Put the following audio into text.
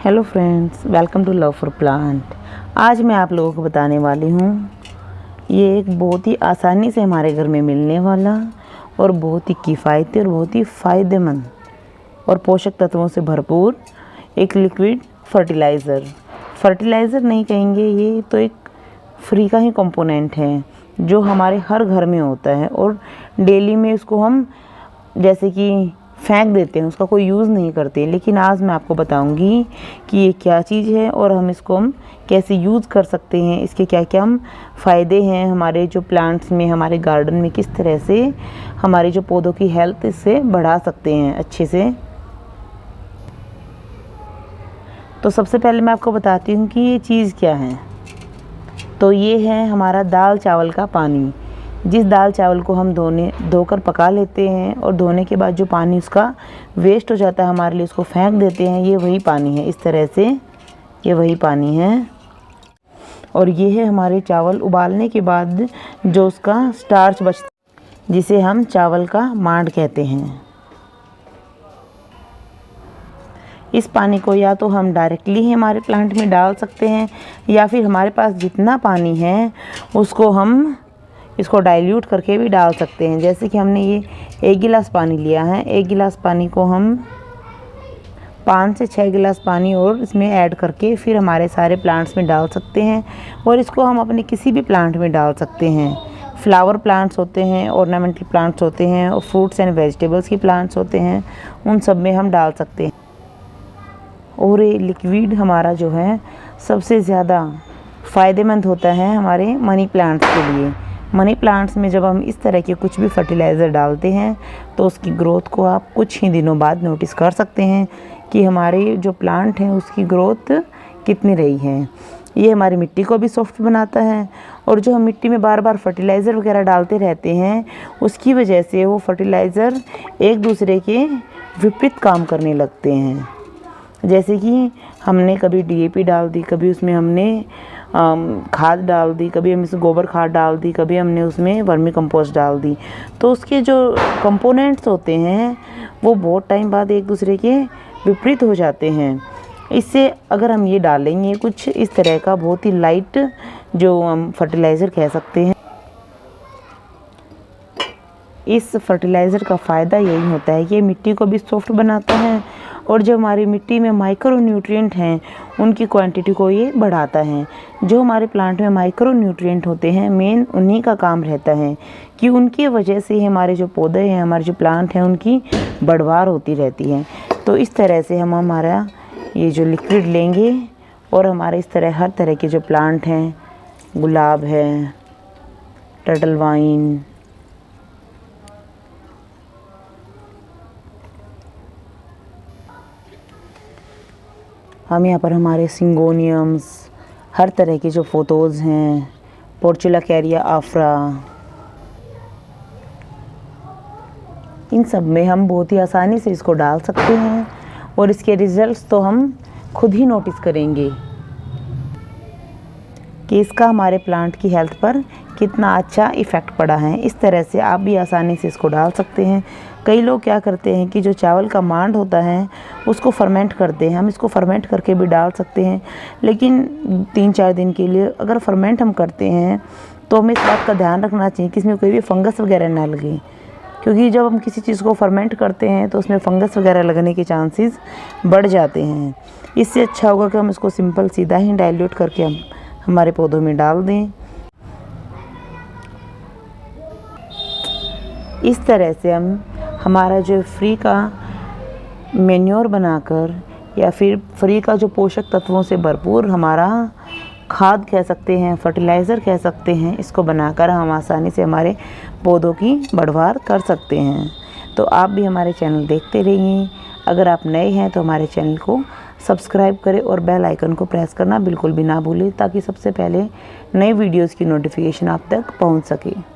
Hello friends, welcome to love for plant. आज मैं आप लोगों को बताने वाली हूँ ये एक बहुत ही आसानी से हमारे घर में मिलने वाला और बहुत ही किफ़ायती और बहुत ही फ़ायदेमंद और पोषक तत्वों से भरपूर एक लिक्विड फर्टिलाइज़र नहीं कहेंगे, ये तो एक फ्री का ही कंपोनेंट है जो हमारे हर घर में होता है और डेली में उसको हम जैसे कि फेंक देते हैं, उसका कोई यूज़ नहीं करते। लेकिन आज मैं आपको बताऊंगी कि ये क्या चीज़ है और हम इसको कैसे यूज़ कर सकते हैं, इसके क्या क्या हम फ़ायदे हैं हमारे जो प्लांट्स में, हमारे गार्डन में, किस तरह से हमारे जो पौधों की हेल्थ इससे बढ़ा सकते हैं अच्छे से। तो सबसे पहले मैं आपको बताती हूँ कि ये चीज़ क्या है। तो ये है हमारा दाल चावल का पानी। जिस दाल चावल को हम धोकर पका लेते हैं और धोने के बाद जो पानी उसका वेस्ट हो जाता है हमारे लिए, उसको फेंक देते हैं, ये वही पानी है। इस तरह से ये वही पानी है। और ये है हमारे चावल उबालने के बाद जो उसका स्टार्च बचता है, जिसे हम चावल का मांड कहते हैं। इस पानी को या तो हम डायरेक्टली ही हमारे प्लांट में डाल सकते हैं या फिर हमारे पास जितना पानी है उसको हम इसको डाइल्यूट करके भी डाल सकते हैं। जैसे कि हमने ये 1 गिलास पानी लिया है, 1 गिलास पानी को हम 5 से 6 गिलास पानी और इसमें ऐड करके फिर हमारे सारे प्लांट्स में डाल सकते हैं। और इसको हम अपने किसी भी प्लांट में डाल सकते हैं। फ्लावर प्लांट्स होते हैं, ऑर्नामेंटल प्लांट्स होते हैं और फ्रूट्स एंड वेजिटेबल्स की प्लांट्स होते हैं, उन सब में हम डाल सकते हैं। और ये लिक्विड हमारा जो है सबसे ज़्यादा फ़ायदेमंद होता है हमारे मनी प्लांट्स के लिए। मनी प्लांट्स में जब हम इस तरह के कुछ भी फर्टिलाइज़र डालते हैं तो उसकी ग्रोथ को आप कुछ ही दिनों बाद नोटिस कर सकते हैं कि हमारे जो प्लांट हैं उसकी ग्रोथ कितनी रही है। ये हमारी मिट्टी को भी सॉफ्ट बनाता है और जो हम मिट्टी में बार बार फर्टिलाइज़र वगैरह डालते रहते हैं उसकी वजह से वो फर्टिलाइज़र एक दूसरे के विपरीत काम करने लगते हैं। जैसे कि हमने कभी DAP डाल दी, कभी उसमें हमने खाद डाल दी, कभी हम इसमें गोबर खाद डाल दी, कभी हमने उसमें वर्मी कंपोस्ट डाल दी, तो उसके जो कंपोनेंट्स होते हैं वो बहुत टाइम बाद एक दूसरे के विपरीत हो जाते हैं। इससे अगर हम ये डालेंगे कुछ इस तरह का बहुत ही लाइट जो हम फर्टिलाइज़र कह सकते हैं, इस फर्टिलाइज़र का फ़ायदा यही होता है कि मिट्टी को भी सॉफ्ट बनाता है और जो हमारी मिट्टी में माइक्रो न्यूट्रिएंट हैं उनकी क्वांटिटी को ये बढ़ाता है। जो हमारे प्लांट में माइक्रो न्यूट्रिएंट होते हैं, मेन उन्हीं का काम रहता है कि उनकी वजह से ही हमारे जो पौधे हैं, हमारे जो प्लांट हैं, उनकी बढ़वार होती रहती है। तो इस तरह से हम हमारा ये जो लिक्विड लेंगे और हमारे इस तरह हर तरह के जो प्लांट हैं, गुलाब है, टर्टल वाइन, हम यहाँ पर हमारे सिंगोनियम्स, हर तरह के जो फोटोज़ हैं, पोर्चुलाकेरिया आफ्रा, इन सब में हम बहुत ही आसानी से इसको डाल सकते हैं और इसके रिज़ल्ट्स तो हम खुद ही नोटिस करेंगे कि इसका हमारे प्लांट की हेल्थ पर कितना अच्छा इफ़ेक्ट पड़ा है। इस तरह से आप भी आसानी से इसको डाल सकते हैं। कई लोग क्या करते हैं कि जो चावल का मांड होता है उसको फर्मेंट करते हैं। हम इसको फर्मेंट करके भी डाल सकते हैं, लेकिन 3-4 दिन के लिए अगर फर्मेंट हम करते हैं तो हमें इस बात का ध्यान रखना चाहिए कि इसमें कोई भी फंगस वगैरह ना लगे, क्योंकि जब हम किसी चीज़ को फर्मेंट करते हैं तो उसमें फंगस वगैरह लगने के चांसेस बढ़ जाते हैं। इससे अच्छा होगा कि हम इसको सिंपल सीधा ही डाइल्यूट करके हम हमारे पौधों में डाल दें। इस तरह से हम हमारा जो फ्री का मैन्योर बनाकर या फिर फ्री का जो पोषक तत्वों से भरपूर हमारा खाद कह सकते हैं, फर्टिलाइज़र कह सकते हैं, इसको बनाकर हम आसानी से हमारे पौधों की बढ़वार कर सकते हैं। तो आप भी हमारे चैनल देखते रहिए। अगर आप नए हैं तो हमारे चैनल को सब्सक्राइब करें और बेल आइकन को प्रेस करना बिल्कुल भी ना भूलें, ताकि सबसे पहले नए वीडियोज़ की नोटिफिकेशन आप तक पहुंच सके।